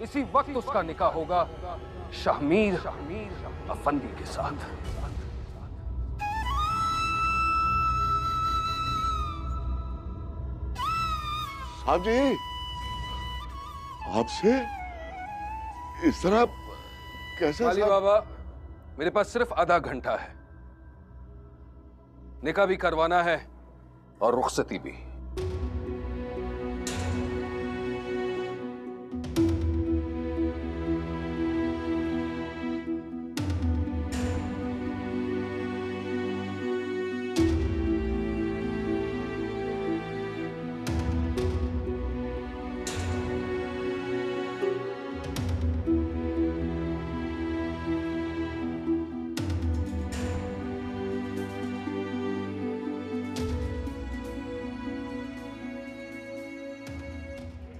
इसी वक्त उसका निकाह होगा शाहमीर अफंदी के साथ। साहब जी, आपसे इस तरह कैसे? वाली बाबा, मेरे पास सिर्फ आधा घंटा है। निकाह भी करवाना है और रुखसती भी।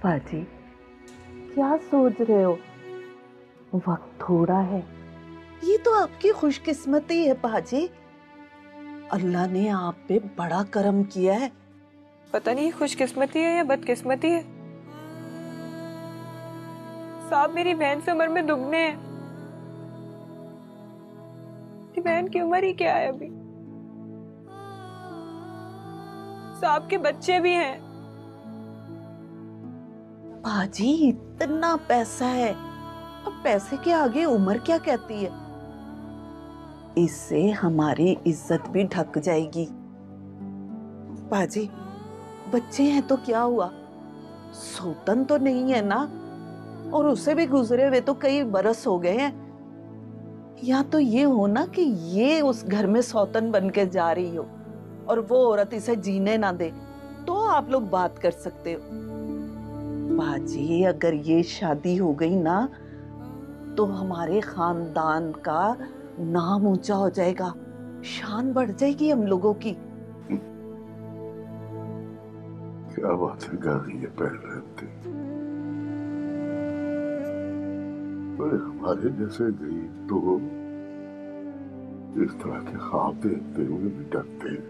बाजी, क्या सोच रहे हो? वक्त थोड़ा है। ये तो आपकी खुशकिस्मती है बाजी। अल्लाह ने आप पे बड़ा करम किया है। पता नहीं खुशकिस्मती है या बदकिस्मती है। साहब मेरी बहन से उम्र में दुगने हैं। मेरी बहन की उम्र ही क्या है अभी। साहब के बच्चे भी हैं। बाजी, इतना पैसा है, अब पैसे के आगे उम्र क्या कहती है? इससे हमारी इज्जत भी ढक जाएगी। बाजी, बच्चे हैं तो क्या हुआ, सौतन तो नहीं है ना, और उसे भी गुजरे हुए तो कई बरस हो गए हैं। या तो ये हो ना कि ये उस घर में सौतन बन के जा रही हो और वो औरत इसे जीने ना दे, तो आप लोग बात कर सकते हो। बाजी, अगर ये शादी हो गई ना तो हमारे खानदान का नाम ऊंचा हो जाएगा, शान बढ़ जाएगी हम लोगों की। क्या बात है कर रही है पहल रहते, हमारे जैसे गई तो इस तरह के ख्वाब देखते हुए भी डरते हैं।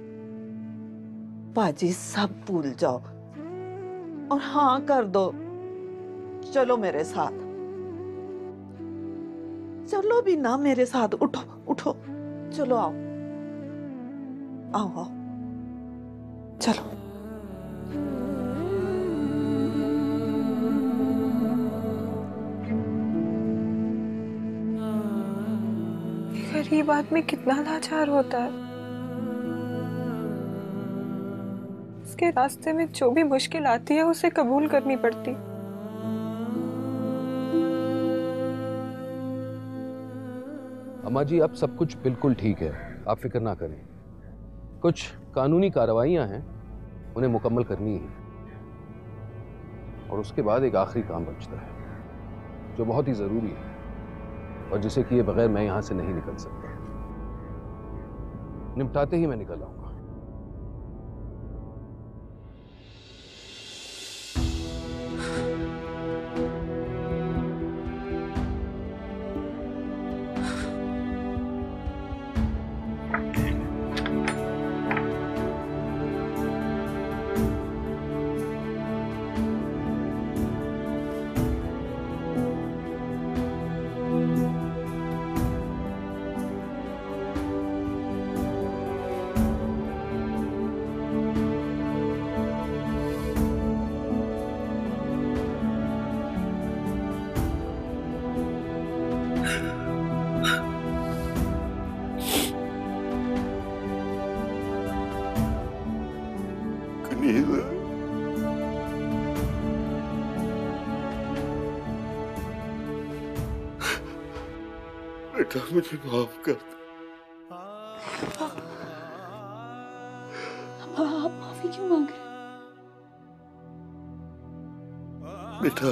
बाजी, सब भूल जाओ और हाँ कर दो। चलो मेरे साथ, चलो भी ना मेरे साथ। उठो उठो, चलो आओ आओ आओ, चलो। गरीब आदमी कितना लाचार होता है। उसके रास्ते में जो भी मुश्किल आती है उसे कबूल करनी पड़ती। अम्मा जी, अब सब कुछ बिल्कुल ठीक है, आप फिक्र ना करें। कुछ कानूनी कार्रवाइयां हैं, उन्हें मुकम्मल करनी है, और उसके बाद एक आखिरी काम बचता है जो बहुत ही जरूरी है और जिसे किए बगैर मैं यहां से नहीं निकल सकता। निपटाते ही मैं निकल आऊंगा। बेटा, मुझे माफ कर दे। आप माफी क्यों मांग रहे हैं? बेटा,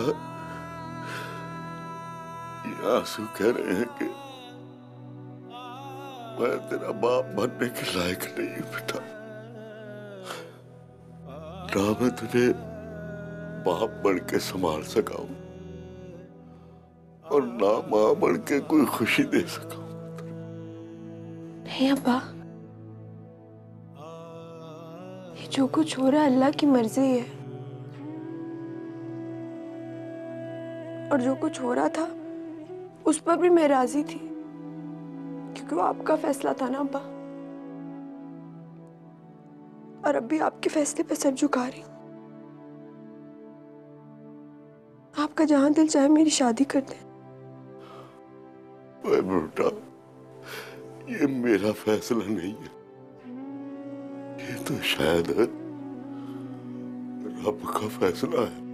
ये आंसू कह रहे हैं कि मैं तेरा बाप बनने के लायक नहीं हूं बेटा। ना मैं तुझे बाप बन के संभाल सका हूं और ना मां बन के कोई खुशी दे सका हूं। नहीं अब्बा, ये जो कुछ हो रहा है अल्लाह की मर्जी है। और जो कुछ हो रहा था उस पर भी मैं राजी थी, क्योंकि वो आपका फैसला था ना अब्बा। और अब भी आपके फैसले पे सर झुका रही हूँ। आपका जहां दिल चाहे मेरी शादी कर दे। बेटा, ये मेरा फैसला नहीं है, ये तो शायद रब का फैसला है।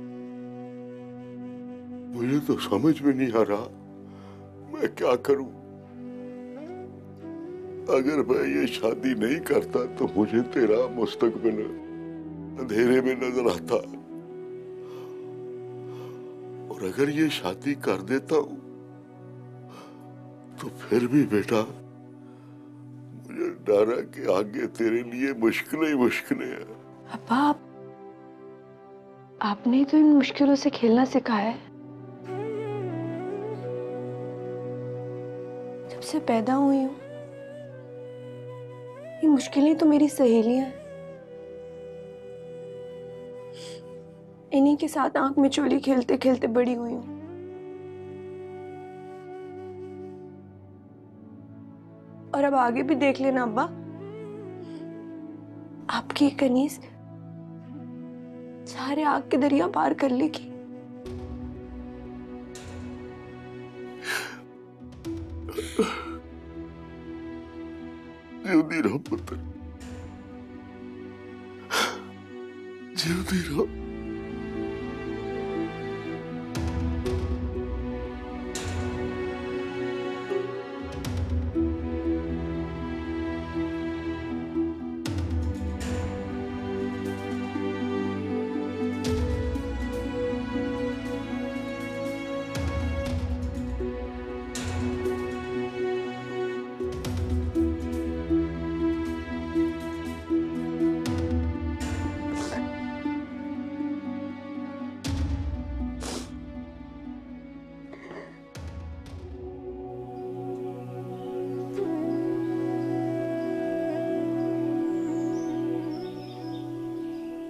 मुझे तो समझ में नहीं आ रहा मैं क्या करूं। अगर मैं ये शादी नहीं करता तो मुझे तेरा मुस्तकबिल अंधेरे में नजर आता है, और अगर ये शादी कर देता हूं तो फिर भी बेटा मुझे डर है कि आगे तेरे लिए मुश्किलें ही मुश्किलें हैं। अब्बा, आपने तो इन मुश्किलों से खेलना सिखाया है। जब से पैदा हुई हूं ये मुश्किलें तो मेरी सहेलियां हैं। इन्हीं के साथ आंख में चोली खेलते खेलते बड़ी हुई हूं। और अब आगे भी देख लेना अब्बा, आपकी कनीज सारे आग के दरिया पार कर लेगी। जीवती रहो पुत्र, जीवती रहो।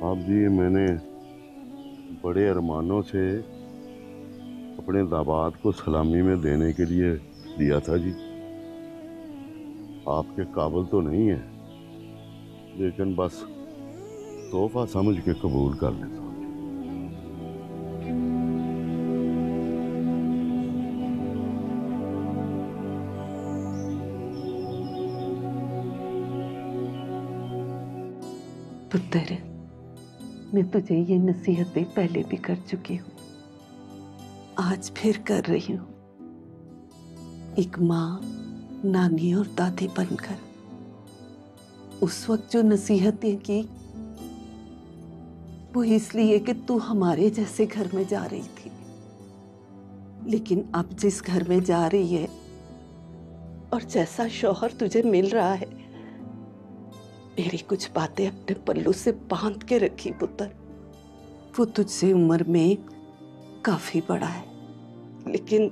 आप जी, मैंने बड़े अरमानों से अपने दामाद को सलामी में देने के लिए दिया था जी। आपके काबिल तो नहीं है, लेकिन बस तोहफा समझ के कबूल कर लेता हूँ। पुत्र, मैं तुझे ये नसीहतें पहले भी कर चुकी हूँ, आज फिर कर रही हूँ। एक माँ, नानी और दादी बनकर उस वक्त जो नसीहतें की वो इसलिए कि तू हमारे जैसे घर में जा रही थी, लेकिन अब जिस घर में जा रही है और जैसा शौहर तुझे मिल रहा है, मेरी कुछ बातें अपने पल्लू से बांध के रखी पुत्र। वो तुझसे उम्र में काफी बड़ा है, लेकिन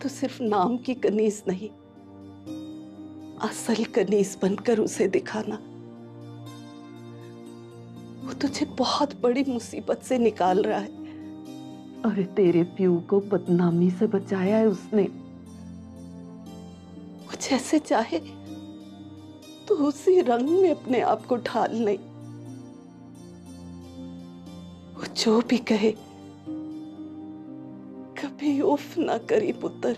तू सिर्फ नाम की कनीज नहीं, असल कनीज बनकर उसे दिखाना। वो तुझे बहुत बड़ी मुसीबत से निकाल रहा है। अरे तेरे प्यू को बदनामी से बचाया है उसने। वो जैसे चाहे तो उसी रंग में अपने आप को ढाल नहीं। वो जो भी कहे कभी उफ ना करी पुत्र।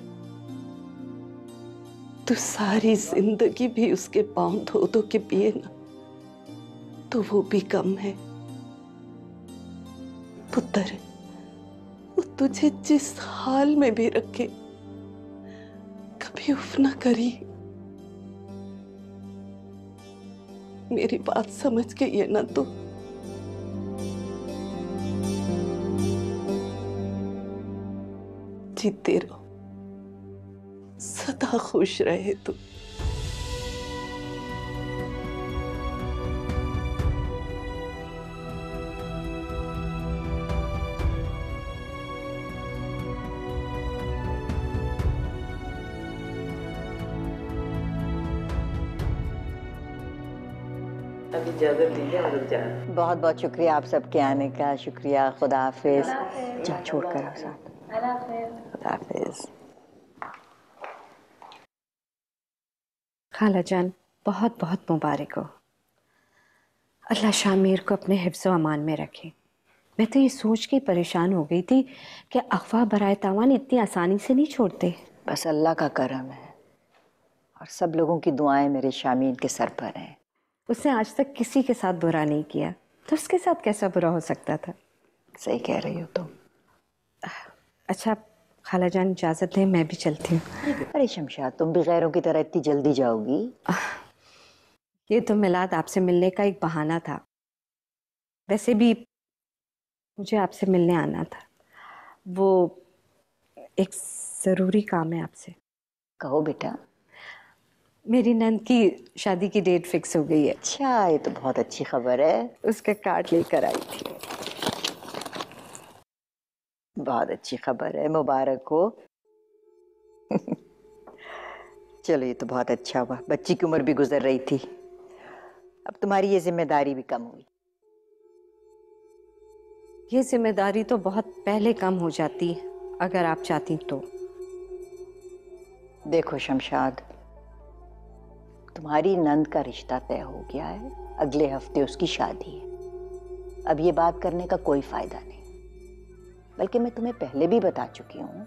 तू सारी जिंदगी भी उसके पांव धो धो के पिए ना तो वो भी कम है पुत्र। वो तुझे जिस हाल में भी रखे कभी उफ ना करी। मेरी बात समझ के ये ना तो जीते रहो, सदा खुश रहे तू। इजाजत दीजिए अमृत जान। बहुत बहुत शुक्रिया आप सबके आने का। शुक्रिया। खुदा हाफिज। जा छोड़ कर आओ साथ। खुदा हाफिज। खाला जान बहुत बहुत मुबारक हो। अल्लाह शामिर को अपने हिफ्ज़ व अमान में रखे। मैं तो ये सोच के परेशान हो गई थी कि अफ़वाह बराए तावान इतनी आसानी से नहीं छोड़ते। बस अल्लाह का करम है और सब लोगों की दुआएं मेरे शामीन के सर पर हैं। उसने आज तक किसी के साथ बुरा नहीं किया, तो उसके साथ कैसा बुरा हो सकता था? सही कह रही हो तुम। अच्छा खाला जान इजाज़त दें, मैं भी चलती हूँ। अरे शमशाद, तुम भी गैरों की तरह इतनी जल्दी जाओगी? ये तो मिलाद आपसे मिलने का एक बहाना था। वैसे भी मुझे आपसे मिलने आना था, वो एक ज़रूरी काम है आपसे। कहो बेटा। मेरी नंद की शादी की डेट फिक्स हो गई है। अच्छा, ये तो बहुत अच्छी खबर है। उसका कार्ड लेकर आई थी। बहुत अच्छी खबर है, मुबारक हो। चलो ये तो बहुत अच्छा हुआ। बच्ची की उम्र भी गुजर रही थी, अब तुम्हारी ये जिम्मेदारी भी कम हुई। ये जिम्मेदारी तो बहुत पहले कम हो जाती अगर आप चाहती तो। देखो शमशाद, तुम्हारी नंद का रिश्ता तय हो गया है। अगले हफ्ते उसकी शादी है। अब ये बात करने का कोई फायदा नहीं। बल्कि मैं तुम्हें पहले भी बता चुकी हूं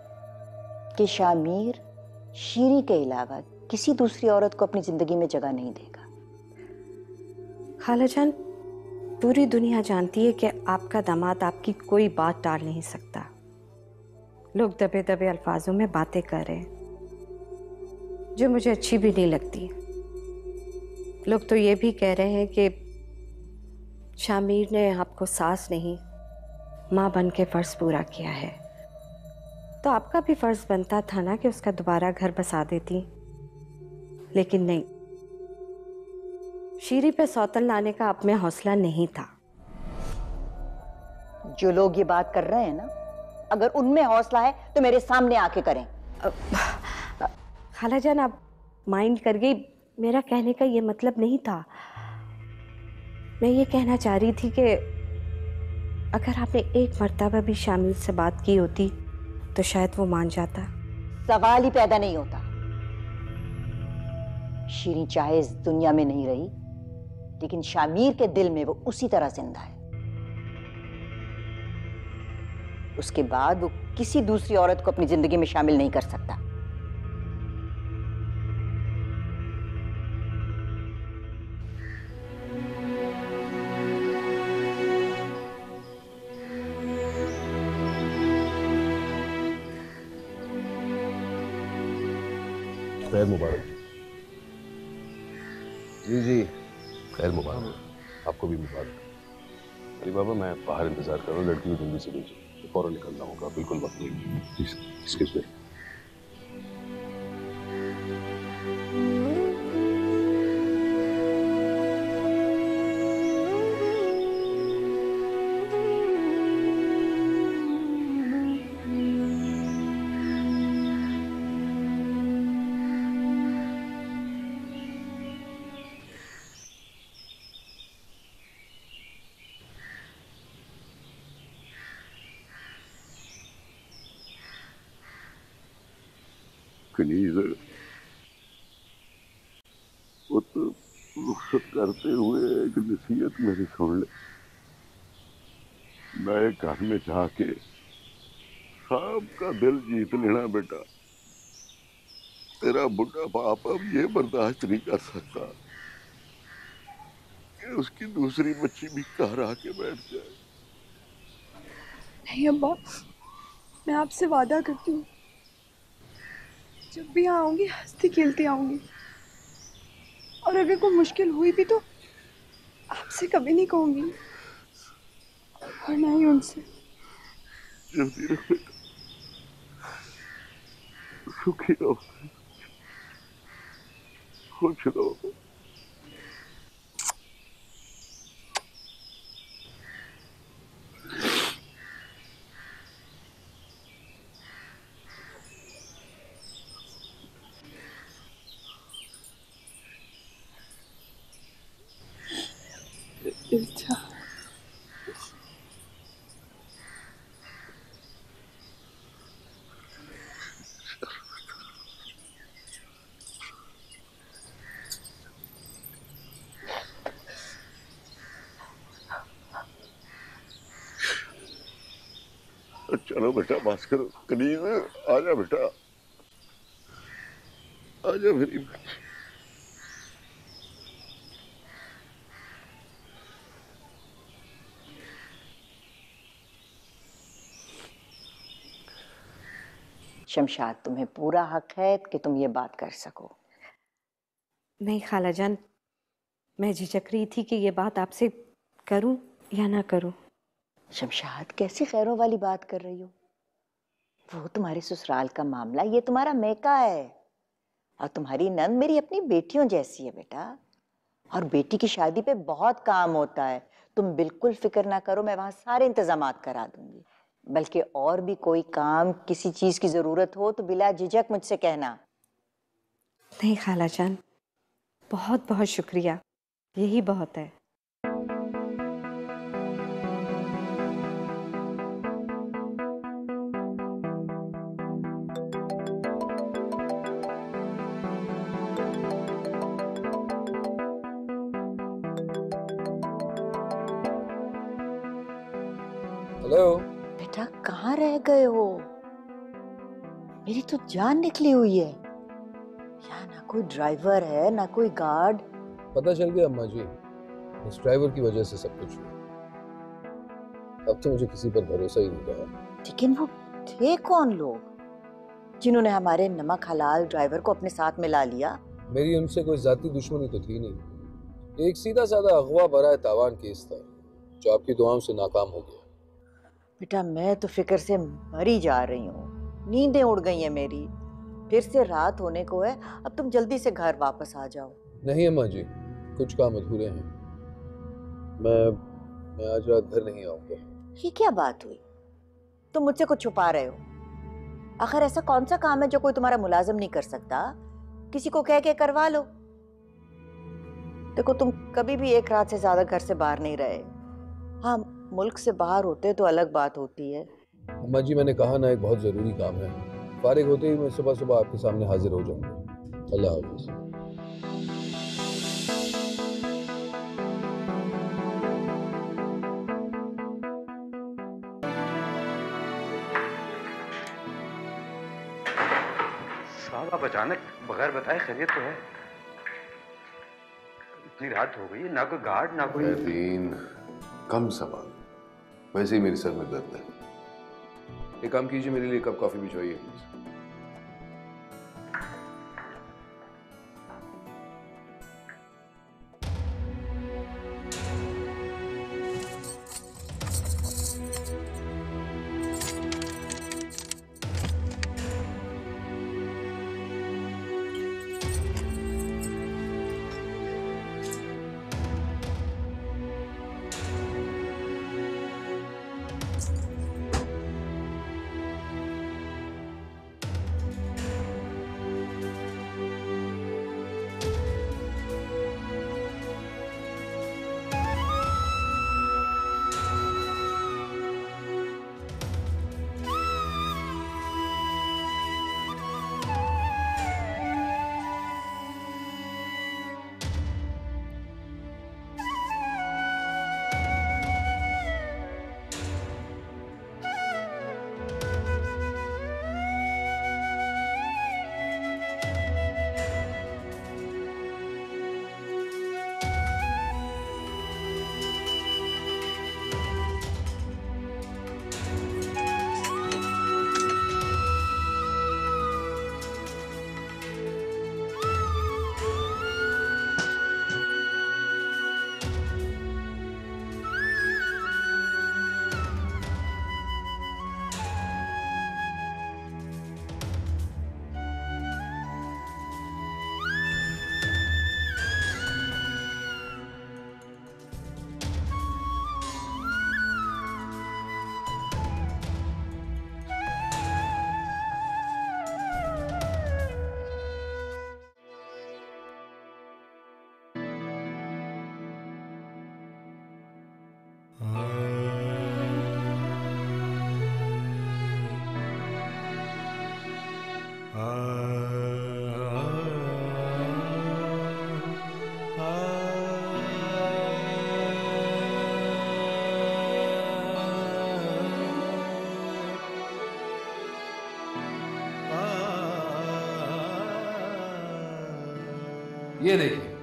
कि शामीर शीरी के अलावा किसी दूसरी औरत को अपनी जिंदगी में जगह नहीं देगा। खाला जान, पूरी दुनिया जानती है कि आपका दामाद आपकी कोई बात टाल नहीं सकता। लोग दबे दबे अल्फाजों में बातें कर रहे हैं जो मुझे अच्छी भी नहीं लगती। लोग तो ये भी कह रहे हैं कि शामीर ने आपको सास नहीं माँ बन के फर्ज पूरा किया है, तो आपका भी फर्ज बनता था ना कि उसका दोबारा घर बसा देती। लेकिन नहीं, शीरी पे सौतन लाने का आप में हौसला नहीं था। जो लोग ये बात कर रहे हैं ना, अगर उनमें हौसला है तो मेरे सामने आके करें। खाला जान आप माइंड कर गई, मेरा कहने का ये मतलब नहीं था। मैं ये कहना चाह रही थी कि अगर आपने एक मर्तबा भी शामिल से बात की होती तो शायद वो मान जाता। सवाल ही पैदा नहीं होता। शीरी चाहे इस दुनिया में नहीं रही, लेकिन शामीर के दिल में वो उसी तरह जिंदा है। उसके बाद वो किसी दूसरी औरत को अपनी जिंदगी में शामिल नहीं कर सकता। खैर मुबारक। जी जी खैर मुबारक, आपको भी मुबारक। अरे बाबा, मैं बाहर इंतजार कर रहा हूँ, लड़की को जल्दी से भेजो, फौरन निकलना होगा, बिल्कुल वक्त नहीं। Excuse me. कनीज, वो तो रुखसत करते हुए एक नसीहत मेरी सुन ले। नए घर में जाके सबका दिल जीत लेना बेटा। तेरा बुढ़ा बाप अब ये बर्दाश्त नहीं कर सकता कि उसकी दूसरी बच्ची भी घर आके बैठ जाए। नहीं अब्बा, मैं आपसे वादा करती हूँ, जब भी यहाँ आऊंगी हंसती खेलती आऊंगी। और अगर कोई मुश्किल हुई भी तो आपसे कभी नहीं कहूंगी, और ना ही उनसे। जल्दी रहो बेटा, सुखी रहो, खुश रहो। बेटा। चलो बेटा भास्कर, कनीज आजा बेटा, आजा मेरी बेटी। शमशाद, तुम्हें पूरा हक है कि तुम ये बात कर सको। नहीं खाला जान, मैं झिझक रही थी कि ये बात आपसे करूं या ना करूं। शमशाद, कैसी खैरों वाली बात कर रही हो? वो तुम्हारे ससुराल का मामला, ये तुम्हारा मैका है। और तुम्हारी नंद मेरी अपनी बेटियों जैसी है बेटा। और बेटी की शादी पे बहुत काम होता है, तुम बिल्कुल फिक्र ना करो, मैं वहां सारे इंतजामात करा दूंगी। बल्कि और भी कोई काम, किसी चीज की जरूरत हो तो बिला झिझक मुझसे कहना। नहीं खाला जान, बहुत बहुत शुक्रिया, यही बहुत है। हेलो। बेटा कहाँ रह गए हो? मेरी तो जान निकली हुई है। यहाँ ना कोई ड्राइवर है ना कोई गार्ड। पता चल गया अम्मा जी, इस ड्राइवर की वजह से सब कुछ हुआ। अब तो मुझे किसी पर भरोसा ही नहीं रहा। लेकिन वो थे कौन लोग जिन्होंने हमारे नमक हलाल ड्राइवर को अपने साथ मिला लिया? मेरी उनसे कोई जाती दुश्मनी तो थी नहीं, एक सीधा साधा अगवा बराए तावान केस था जो आपकी दुआओं से नाकाम हो गया। बेटा मैं तो फिक्र से मरी जा रही हूँ, नींदें उड़ गई हैं मेरी। फिर से रात होने को है, अब तुम जल्दी से घर वापस आ जाओ। नहीं अम्मा जी, कुछ काम अधूरे हैं। मैं आज रात घर नहीं आऊंगा। ये क्या बात हुई? तुम मुझसे कुछ छुपा रहे हो? आखिर ऐसा कौन सा काम है जो कोई तुम्हारा मुलाजिम नहीं कर सकता? किसी को कह के करवा लो। देखो तुम कभी भी एक रात से ज्यादा घर से बाहर नहीं रहे। हाँ, मुल्क से बाहर होते तो अलग बात होती है। अम्मा जी, मैंने कहा ना, एक बहुत जरूरी काम है। फारिग होते ही मैं सुबह सुबह आपके सामने हाजिर हो जाऊंगा। अल्लाह हाफिज़। साहब आप अचानक बगैर बताए खैरियत तो है? इतनी रात हो गई है, ना कोई गार्ड ना कोई। दीन कम सवाल, वैसे ही मेरे सर में दर्द है। एक काम कीजिए, मेरे लिए कप कॉफी भिजवाइए प्लीज। ये देखिए।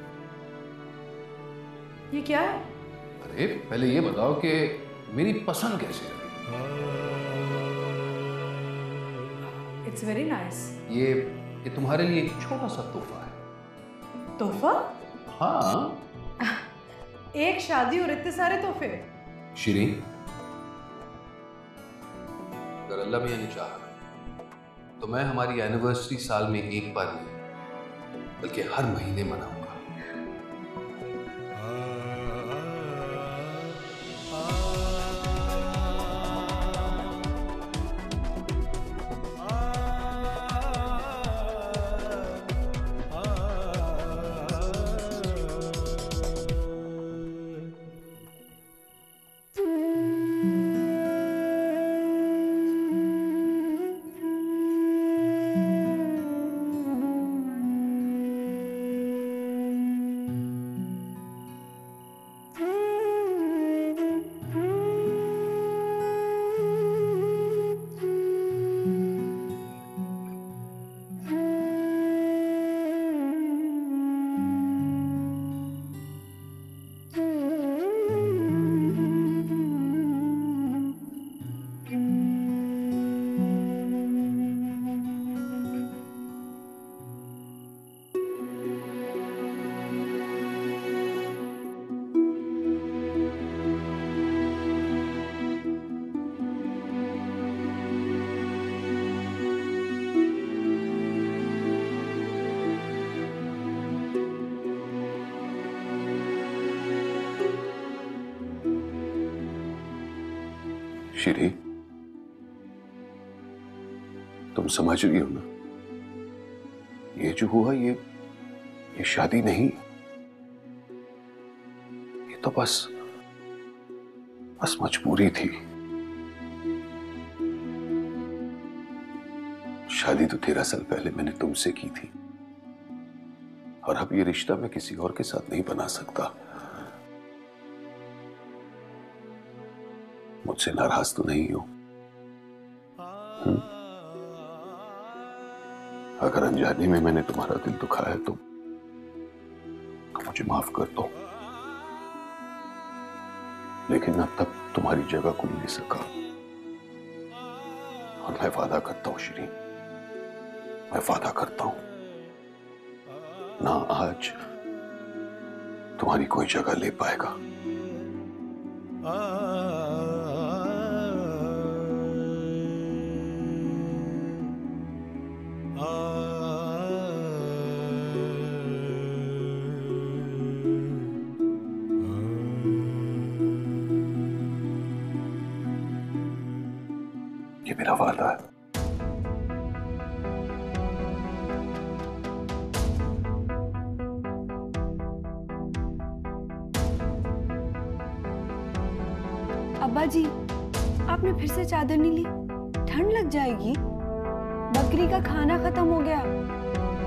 ये क्या है? अरे पहले ये बताओ कि मेरी पसंद कैसी लगी? It's very nice. ये तुम्हारे लिए एक छोटा सा तोहफा है। तोहफा? हाँ। एक शादी और इतने सारे तोहफे? शिरीन, अगर अल्लाह मियां ने चाहा तो मैं हमारी एनिवर्सरी साल में एक बार नहीं बल्कि हर महीने मनाऊंगा। शिरी, तुम समझ रही हो ना, ये जो हुआ ये शादी नहीं, ये तो बस मजबूरी थी। शादी तो 13 साल पहले मैंने तुमसे की थी और अब ये रिश्ता मैं किसी और के साथ नहीं बना सकता। मुझसे नाराज तो नहीं हो? अगर अनजाने में मैंने तुम्हारा दिल दुखाया तो मुझे माफ कर दो, लेकिन अब तक तुम्हारी जगह कोई ले सका। और मैं वादा करता हूं शिरीन, मैं वादा करता हूं ना आज तुम्हारी कोई जगह ले पाएगा। ये मेरा वादा है। अब्बा जी, आपने फिर से चादर नहीं ली? ठंड लग जाएगी। बकरी का खाना खत्म हो गया।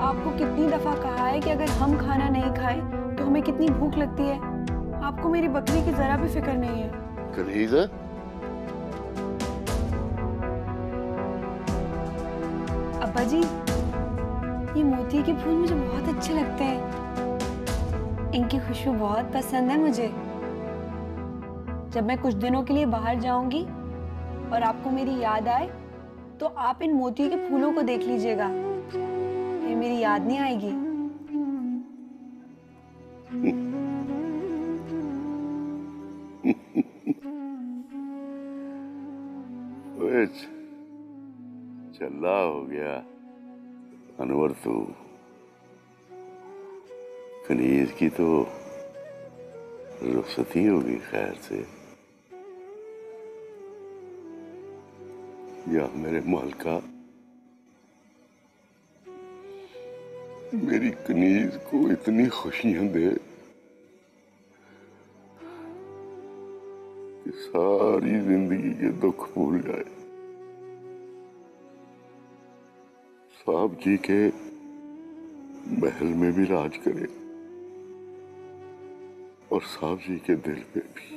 आपको कितनी दफा कहा है कि अगर हम खाना नहीं खाएं तो हमें कितनी भूख लगती है। आपको मेरी बकरी की जरा भी फिक्र नहीं है। कलीजा, अब्बा जी, ये मोती के फूल मुझे बहुत अच्छे लगते हैं। इनकी खुशबू बहुत पसंद है मुझे। जब मैं कुछ दिनों के लिए बाहर जाऊंगी और आपको मेरी याद आए तो आप इन मोती के फूलों को देख लीजिएगा, फिर मेरी याद नहीं आएगी। चल्ला हो गया अनवर। तो कनीज की तो रुखसती होगी खैर से। या मेरे मालिका मेरी कनीज को इतनी खुशियां दे कि सारी जिंदगी के दुख भूल जाए। साहब जी के महल में भी राज करे और साहब जी के दिल पे भी।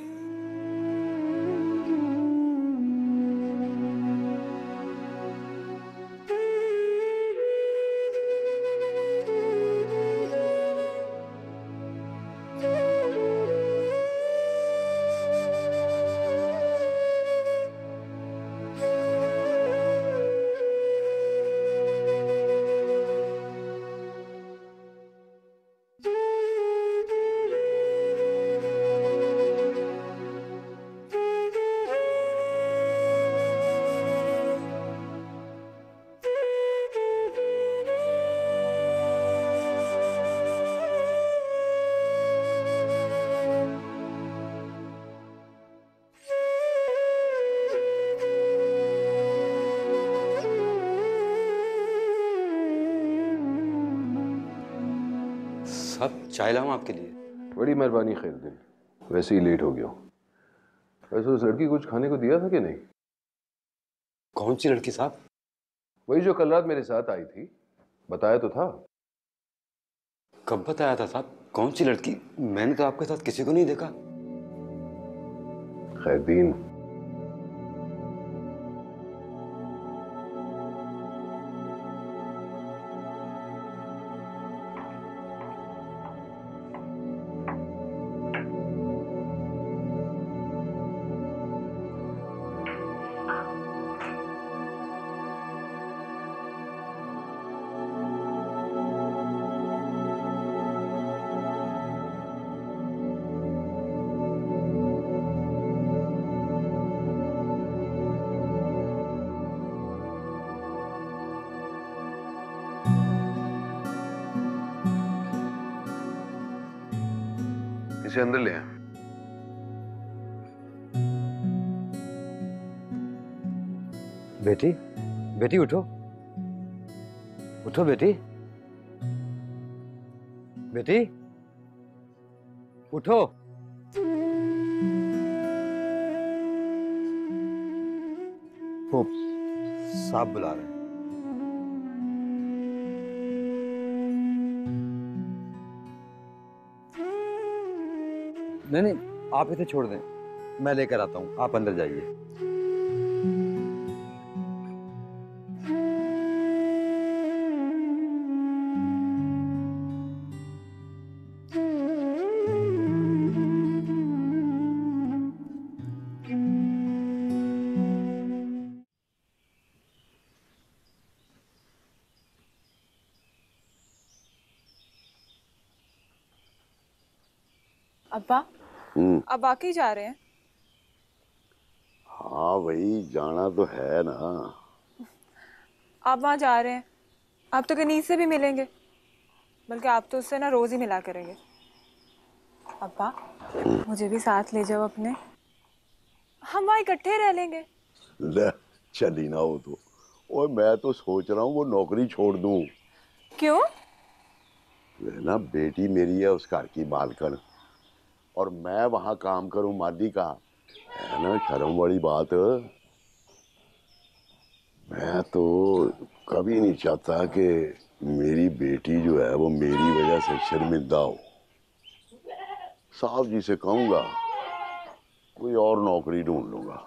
साहब, चाय लाऊं आपके लिए? बड़ी मेहरबानी खैरुद्दीन, वैसे ही लेट हो गया हूँ। वैसे उस लड़की को कुछ खाने को दिया था कि नहीं? कौन सी लड़की साहब? वही जो कल रात मेरे साथ आई थी, बताया तो था। कब बताया था साहब? कौन सी लड़की? मैंने तो आपके साथ किसी को नहीं देखा। खैरुद्दीन, इसे अंदर ले आए। बेटी, बेटी उठो, उठो बेटी, बेटी उठो। वो साहब बुला रहे हैं। नहीं नहीं, आप इसे छोड़ दें, मैं लेकर आता हूँ, आप अंदर जाइए। अब्बा, अब वाकई जा रहे हैं? हाँ भाई, जाना तो है ना। आप वहाँ जा रहे हैं, आप तो कनीज से भी मिलेंगे, बल्कि आप तो उससे ना रोज ही मिला करेंगे। अब्बा, मुझे भी साथ ले जाओ अपने, हम वहाँ इकट्ठे रह लेंगे। ले चली ना हो तो। और मैं तो सोच रहा हूँ वो नौकरी छोड़ दूँ। क्यों? ना बेटी मेरी है उस घर की मालकन, और मैं वहाँ काम करूँ माली का, है ना शर्म वाली बात। मैं तो कभी नहीं चाहता कि मेरी बेटी जो है वो मेरी वजह से शर्मिंदा हो। साहब जी से कहूँगा कोई और नौकरी ढूंढ लूंगा।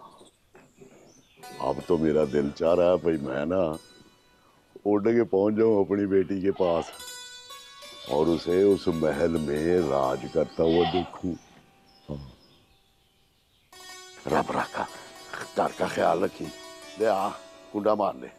अब तो मेरा दिल चाह रहा है भाई मैं ना उड़ के पहुंच जाऊं अपनी बेटी के पास और उसे उस महल में राज करता हुआ देखूं। रब रखा, घर का ख्याल रखी। ले आ, कुंडा मार ले।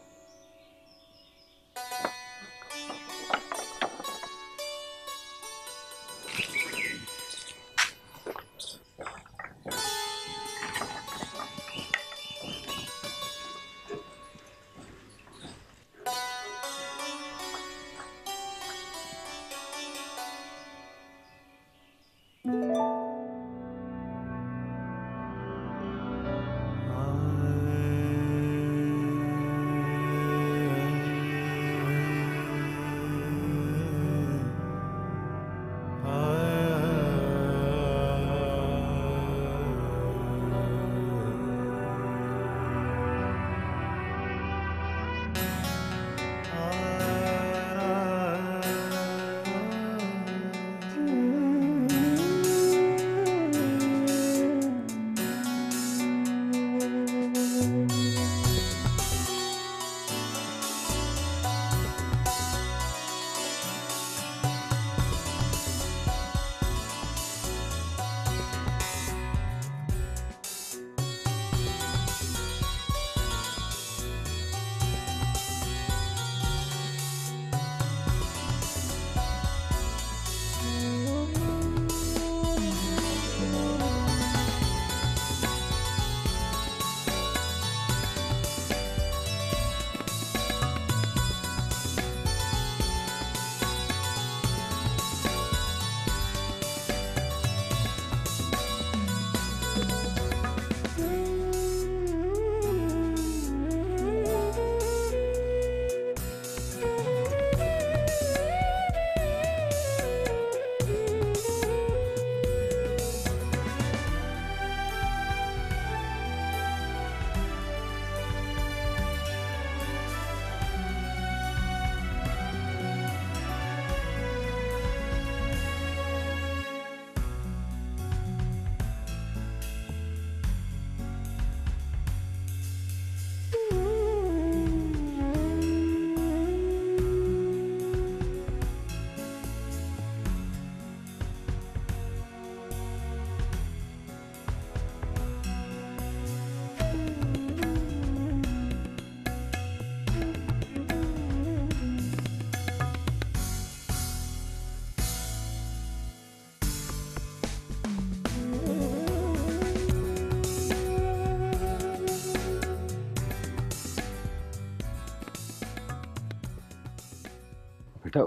बेटा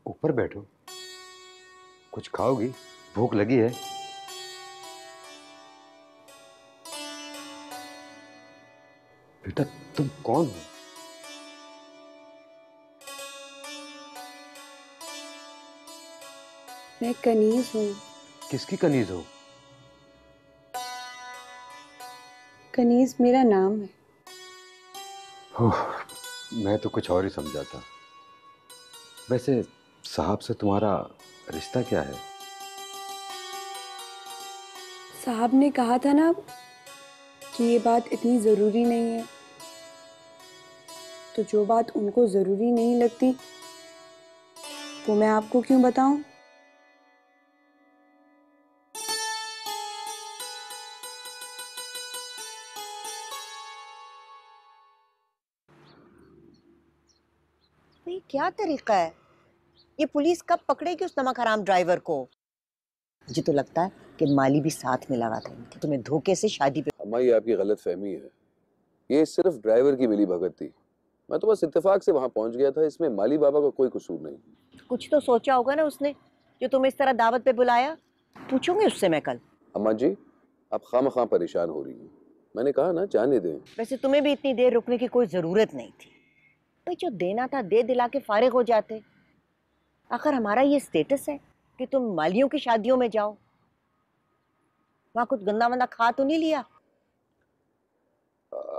ऊपर बैठो, कुछ खाओगी? भूख लगी है? बेटा तुम कौन हो? मैं कनीज हूँ। किसकी कनीज हो? कनीज मेरा नाम है। मैं तो कुछ और ही समझा था। वैसे साहब से तुम्हारा रिश्ता क्या है? साहब ने कहा था ना कि ये बात इतनी ज़रूरी नहीं है, तो जो बात उनको ज़रूरी नहीं लगती वो मैं आपको क्यों बताऊं? भाई क्या तरीका है? ये पुलिस कब पकड़ेगी उस नमक हराम ड्राइवर को? मुझे तो लगता है कि माली भी साथ में लगा था इनके, तुम्हें धोखे से शादी पे। अम्मा ये आपकी गलत फहमी है, ये सिर्फ ड्राइवर की मिली भगत थी। मैं तो बस इत्तेफाक से वहां पहुंच गया था, इसमें माली बाबा का कोई कसूर नहीं। कुछ तो सोचा होगा ना उसने, जो तुम्हें इस तरह दावत पे बुलाया। पूछूंगी उससे मैं कल। अम्मा जी आप खामखा परेशान हो रही हैं, मैंने कहा ना जाने दें। वैसे तुम्हें भी इतनी देर रुकने की कोई जरूरत नहीं थी भाई, जो देना था दे दिला के फारिग हो जाते। आखिर हमारा ये स्टेटस है कि तुम मालियों की शादियों में जाओ, वहां कुछ गंदा वंदा खा तो नहीं लिया?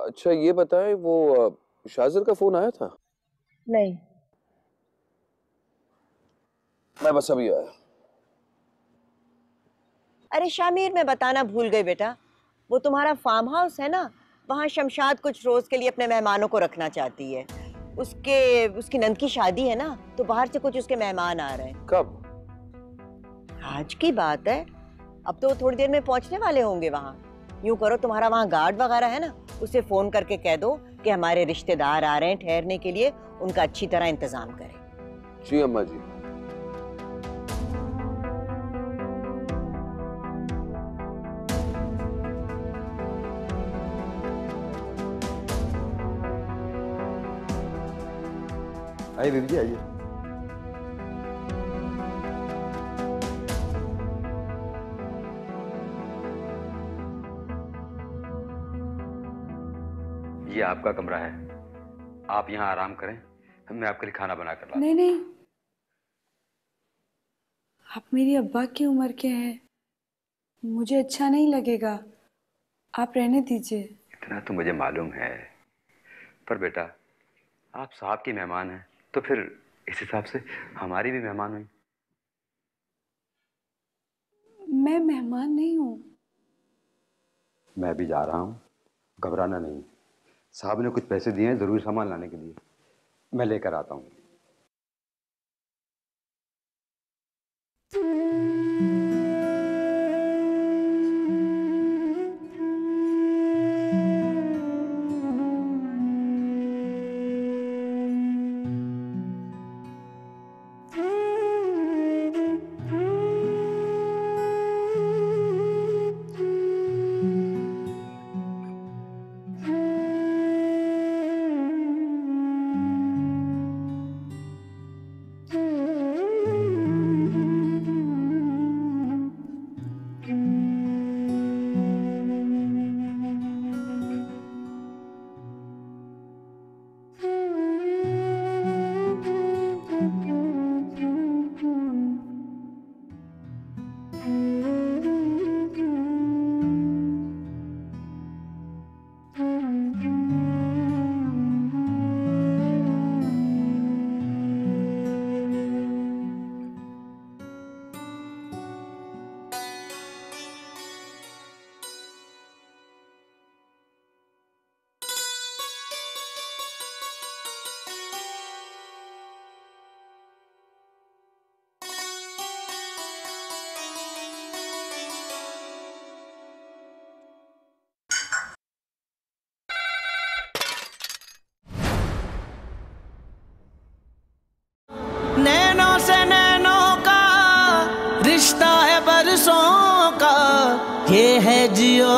अच्छा ये बताएं, वो शाजिर का फोन आया था? नहीं। मैं बस अभी आया। अरे शामिर मैं बताना भूल गई बेटा, वो तुम्हारा फार्म हाउस है ना, वहाँ शमशाद कुछ रोज के लिए अपने मेहमानों को रखना चाहती है। उसकी नंद की शादी है ना, तो बाहर से कुछ उसके मेहमान आ रहे हैं। कब? आज की बात है, अब तो थोड़ी देर में पहुंचने वाले होंगे वहाँ। यूं करो, तुम्हारा वहाँ गार्ड वगैरह है ना, उसे फोन करके कह दो कि हमारे रिश्तेदार आ रहे हैं ठहरने के लिए, उनका अच्छी तरह इंतजाम करें। जी अम्मा जी। आइए बीबी जी आइए। ये आपका कमरा है, आप यहाँ आराम करें, मैं आपके लिए खाना बना कर लाता हूं। नहीं नहीं, आप मेरी अब्बा की उम्र के हैं, मुझे अच्छा नहीं लगेगा, आप रहने दीजिए। इतना तो मुझे मालूम है, पर बेटा आप साहब की मेहमान हैं, तो फिर इस हिसाब से हमारी भी मेहमान हुई। मैं मेहमान नहीं हूँ। मैं भी जा रहा हूँ, घबराना नहीं। साहब ने कुछ पैसे दिए हैं जरूरी सामान लाने के लिए, मैं लेकर आता हूँ। नैनों से नैनों का रिश्ता है बरसों का, ये है जियो